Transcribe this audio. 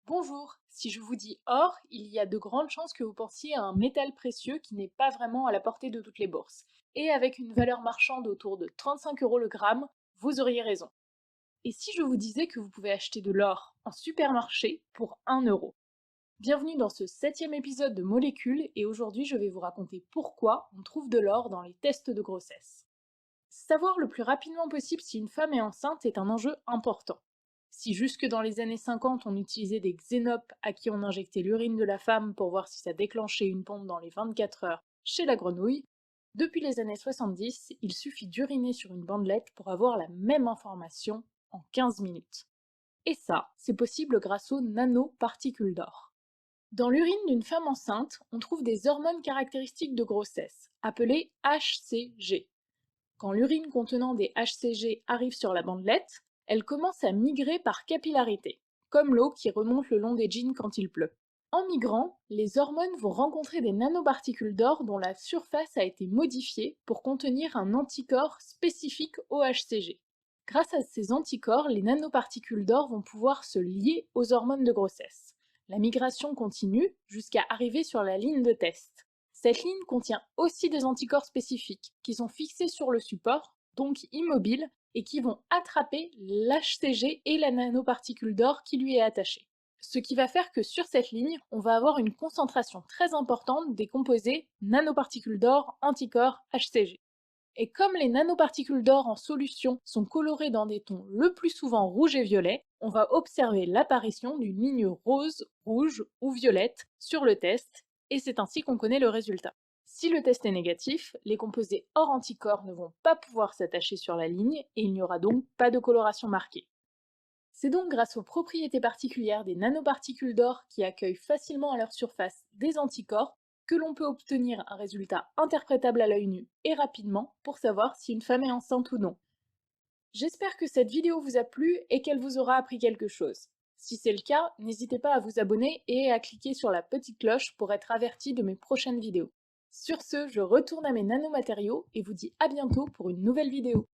Bonjour, si je vous dis or, il y a de grandes chances que vous pensiez à un métal précieux qui n'est pas vraiment à la portée de toutes les bourses. Et avec une valeur marchande autour de 35 euros le gramme, vous auriez raison. Et si je vous disais que vous pouvez acheter de l'or en supermarché pour 1 euro? Bienvenue dans ce 7e épisode de Molécules et aujourd'hui je vais vous raconter pourquoi on trouve de l'or dans les tests de grossesse. Savoir le plus rapidement possible si une femme est enceinte est un enjeu important. Si jusque dans les années 50 on utilisait des xénopes à qui on injectait l'urine de la femme pour voir si ça déclenchait une pompe dans les 24 heures chez la grenouille, depuis les années 70, il suffit d'uriner sur une bandelette pour avoir la même information en 15 minutes. Et ça, c'est possible grâce aux nanoparticules d'or. Dans l'urine d'une femme enceinte, on trouve des hormones caractéristiques de grossesse, appelées HCG. Quand l'urine contenant des HCG arrive sur la bandelette, elle commence à migrer par capillarité, comme l'eau qui remonte le long des jeans quand il pleut. En migrant, les hormones vont rencontrer des nanoparticules d'or dont la surface a été modifiée pour contenir un anticorps spécifique au HCG. Grâce à ces anticorps, les nanoparticules d'or vont pouvoir se lier aux hormones de grossesse. La migration continue jusqu'à arriver sur la ligne de test. Cette ligne contient aussi des anticorps spécifiques qui sont fixés sur le support, donc immobiles, et qui vont attraper l'HCG et la nanoparticule d'or qui lui est attachée. Ce qui va faire que sur cette ligne, on va avoir une concentration très importante des composés nanoparticules d'or, anticorps, HCG. Et comme les nanoparticules d'or en solution sont colorées dans des tons le plus souvent rouge et violet, on va observer l'apparition d'une ligne rose, rouge ou violette sur le test, et c'est ainsi qu'on connaît le résultat. Si le test est négatif, les composés hors anticorps ne vont pas pouvoir s'attacher sur la ligne et il n'y aura donc pas de coloration marquée. C'est donc grâce aux propriétés particulières des nanoparticules d'or qui accueillent facilement à leur surface des anticorps que l'on peut obtenir un résultat interprétable à l'œil nu et rapidement pour savoir si une femme est enceinte ou non. J'espère que cette vidéo vous a plu et qu'elle vous aura appris quelque chose. Si c'est le cas, n'hésitez pas à vous abonner et à cliquer sur la petite cloche pour être averti de mes prochaines vidéos. Sur ce, je retourne à mes nanomatériaux et vous dis à bientôt pour une nouvelle vidéo.